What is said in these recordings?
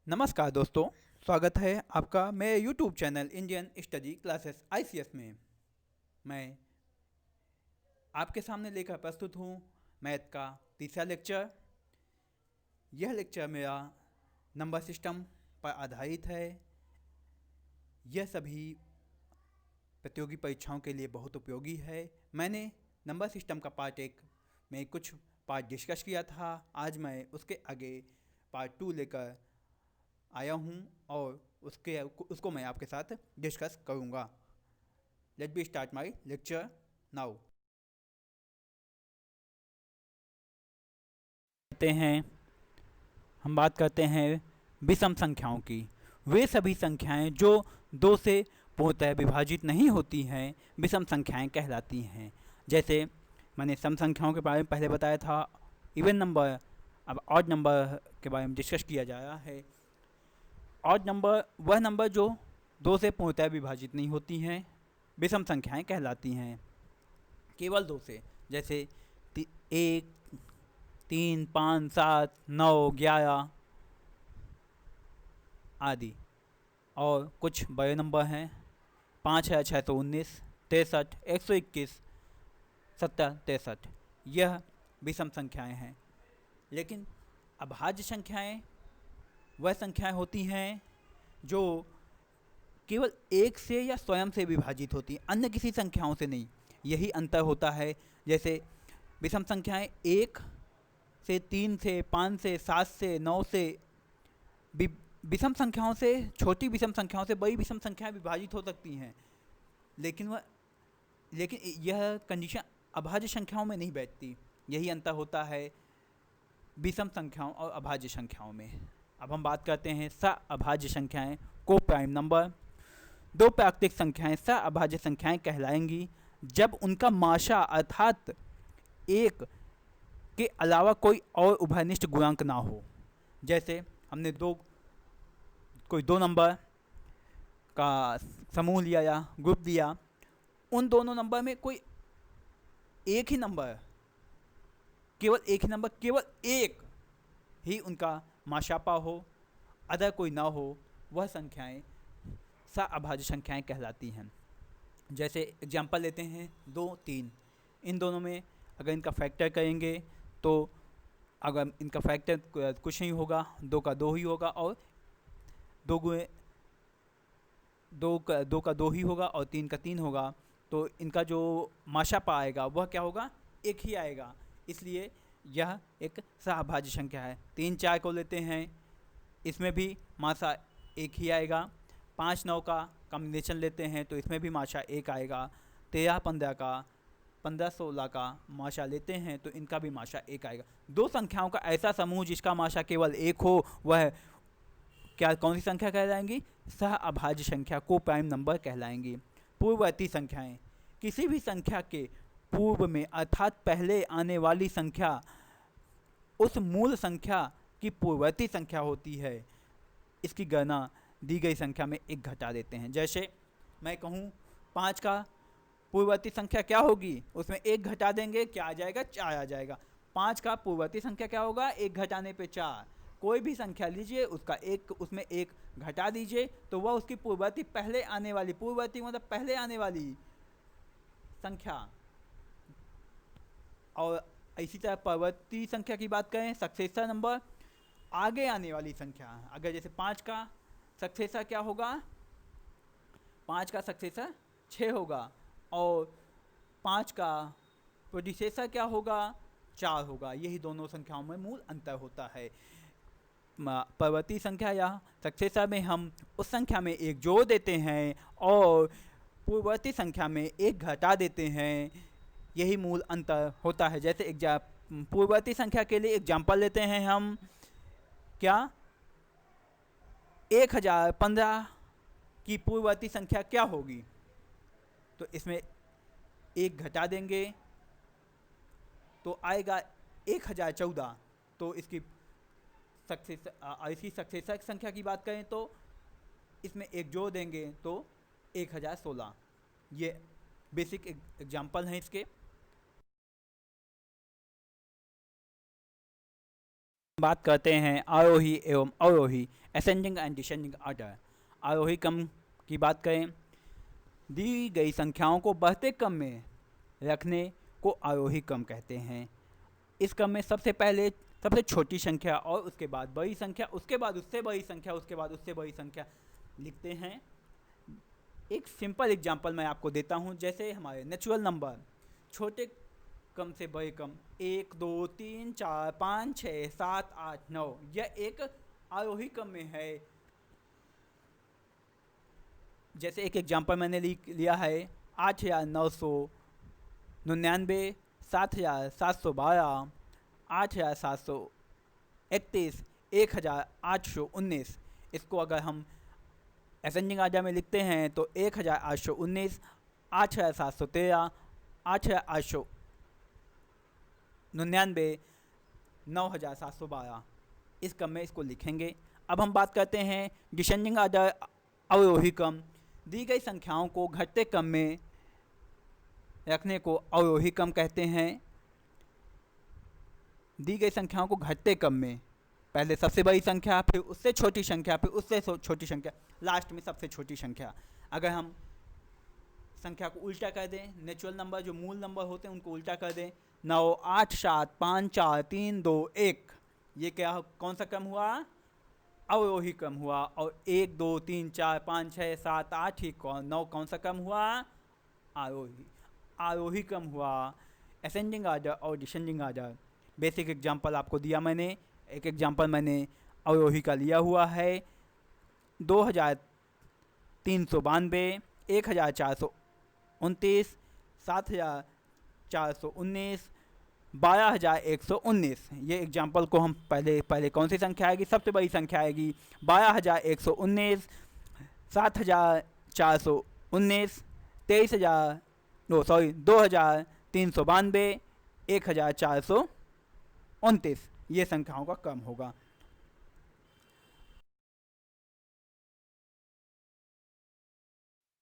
नमस्कार दोस्तों। स्वागत है आपका मेरे YouTube channel Indian study classes ICS में। मैं आपके सामने लेकर प्रस्तुत हूँ मैथ का तीसरा लेक्चर। यह लेक्चर मेरा नंबर सिस्टम पर आधारित है। यह सभी प्रतियोगी परीक्षाओं के लिए बहुत उपयोगी है। मैंने नंबर सिस्टम का पार्ट 1 में कुछ पार्ट डिस्कस किया था। आज मैं उसके आगे पार्ट 2 लेकर आया हूँ और उसको मैं आपके साथ डिस्कस करूँगा। Let be start my lecture now. हम बात करते हैं विषम संख्याओं की। वे सभी संख्याएं जो दो से पूर्णतः विभाजित नहीं होती हैं विषम संख्याएं कहलाती हैं। जैसे मैंने सम संख्याओं के बारे में पहले बताया था, इवन नंबर। अब ऑड नंबर के बारे में डिस्कस किया जा रहा है। ऑड नंबर वह नंबर जो दो से पूर्णतः विभाजित नहीं होती हैं विषम संख्याएं कहलाती हैं, केवल दो से। जैसे 1, 3, 5, 7, 9, 11 आदि। और कुछ बड़े नंबर हैं 5,619, 63, 121, 70, 63। यह विषम संख्याएं हैं। लेकिन अभाज्य संख्याएं वह संख्याएं होती हैं जो केवल एक से या स्वयं से विभाजित होती हैं, अन्य किसी संख्याओं से नहीं। यही अंतर होता है। जैसे विषम संख्याएं 1 से, 3 से, 5 से, 7 से, 9 से, विषम संख्याओं से, छोटी विषम संख्याओं से बड़ी विषम संख्याएं विभाजित हो सकती हैं। लेकिन यह कंडीशन अभाज्य संख्याओं में नहीं बैठती। यही अंतर होता है विषम संख्याओं और अभाज्य संख्याओं में। अब हम बात करते हैं अभाज्य संख्याएं, को प्राइम नंबर। दो प्राकृतिक संख्याएं अभाज्य संख्याएं कहलाएंगी जब उनका माशा अर्थात एक के अलावा कोई और उभयनिष्ठ गुणांक ना हो। जैसे हमने कोई दो नंबर का समूह लिया या ग्रुप लिया, उन दोनों नंबर में कोई एक ही नंबर, केवल एक ही उनका माशापा हो, अदर कोई ना हो, वह संख्याएं अभाज्य संख्याएं कहलाती हैं। जैसे एग्जांपल लेते हैं 2, 3। इन दोनों में अगर इनका फैक्टर करेंगे तो अगर इनका फैक्टर कुछ नहीं होगा, 2 का 2 ही होगा, और 2 का 2 ही होगा और 3 का 3 होगा। तो इनका जो माशापा आएगा वह क्या होगा, एक ही आएगा। इसलिए यह एक सहअभाज्य संख्या है। 3, 4 को लेते हैं, इसमें भी माशा एक ही आएगा। 5, 9 का कॉम्बिनेशन लेते हैं तो इसमें भी माशा एक आएगा। 13, 15 का, 15, 16 का माशा लेते हैं तो इनका भी माशा एक आएगा। दो संख्याओं का ऐसा समूह जिसका माशा केवल एक हो, वह कौन सी संख्या कहलाएंगी, सहअभाज्य संख्या, को प्राइम नंबर कहलाएंगी। पूर्ववर्ती संख्याएं, किसी भी संख्या के पूर्व में अर्थात पहले आने वाली संख्या उस मूल संख्या की पूर्ववर्ती संख्या होती है। इसकी गणना दी गई संख्या में एक घटा देते हैं। जैसे मैं कहूँ 5 का पूर्ववर्ती संख्या क्या होगी, उसमें एक घटा देंगे, क्या आ जाएगा, 4 आ जाएगा। 5 का पूर्ववर्ती संख्या क्या होगा, एक घटाने पे 4। कोई भी संख्या लीजिए, उसमें एक घटा दीजिए तो वह उसकी पूर्ववर्ती, पहले आने वाली, पूर्ववर्ती मतलब पहले आने वाली संख्या। और इसी तरह परवर्ती संख्या की बात करें, सक्सेसर नंबर, आगे आने वाली संख्या। अगर जैसे 5 का सक्सेसर क्या होगा, 5 का सक्सेसर 6 होगा, और 5 का प्रोडिसेसर क्या होगा, 4 होगा। यही दोनों संख्याओं में मूल अंतर होता है। परवर्ती संख्या या सक्सेसर में हम उस संख्या में एक जोड़ देते हैं और पूर्ववर्ती संख्या में एक घटा देते हैं। यही मूल अंतर होता है। जैसे पूर्ववर्ती संख्या के लिए एग्जाम्पल लेते हैं हम, क्या 1015 की पूर्ववर्ती संख्या क्या होगी, तो इसमें एक घटा देंगे तो आएगा 1014। तो इसकी सक्सेसर संख्या की बात करें तो इसमें एक जोड़ देंगे तो 1016। ये बेसिक एग्जाम्पल हैं इसके। बात करते हैं आरोही एवं अवरोही असेंडिंग एंड डिसेंडिंग ऑर्डर। आरोही क्रम की बात करें, दी गई संख्याओं को बढ़ते क्रम में रखने को आरोही क्रम कहते हैं। इस क्रम में सबसे पहले सबसे छोटी संख्या और उसके बाद बड़ी संख्या, उसके बाद उससे बड़ी संख्या, उसके बाद उससे बड़ी संख्या लिखते हैं। एक सिंपल एग्जांपल मैं आपको देता हूं, जैसे हमारे नेचुरल नंबर छोटे क्रम से बड़े क्रम 1 2 3 4 5 6 7 8 9, यह एक आरोही क्रम में है। जैसे एक एग्जांपल मैंने लिया है 8,999, 7,712, 8,731, 1,819। इसको अगर हम असेंडिंग ऑर्डर में लिखते हैं तो 1,819, 8,713, 8,899, 9,712, इस क्रम में इसको लिखेंगे। अब हम बात करते हैं डिसेंडिंग ऑर्डर अवरोही क्रम। दी गई संख्याओं को घटते क्रम में रखने को अवरोही क्रम कहते हैं। दी गई संख्याओं को घटते क्रम में, पहले सबसे बड़ी संख्या, फिर उससे छोटी संख्या, फिर उससे छोटी संख्या, लास्ट में सबसे छोटी संख्या। अगर हम संख्या को उल्टा कर दें, नेचुरल नंबर जो मूल नंबर होते हैं उनको उल्टा कर दें, 9 8 7 5 4 3 2 1, ये क्या कौन सा क्रम हुआ? अवरोही क्रम हुआ। और 1 2 3 4 5 6 7 8 ही 9 कौन सा क्रम हुआ? आरोही क्रम हुआ। असेंडिंग ऑर्डर और डिसेंडिंग ऑर्डर बेसिक एग्जांपल आपको दिया मैंने। एक एग्जांपल मैंने अवरोही का लिया हुआ है 2,392, 1,429, 7,419, 12,119। ये एग्जाम्पल को हम पहले कौन सी संख्या आएगी? सबसे बड़ी संख्या आएगी 12,119, 7,419, 2,392, 1,429, ये संख्याओं का क्रम होगा।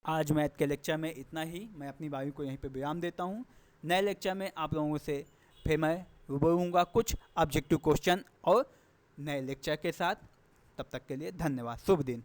आज मैथ के लेक्चर में इतना ही। मैं अपनी वाणी को यहीं पे विराम देता हूँ। नए लेक्चर में आप लोगों से फिर मैं रूबरू हूँगा कुछ ऑब्जेक्टिव क्वेश्चन और नए लेक्चर के साथ। तब तक के लिए धन्यवाद। शुभ दिन।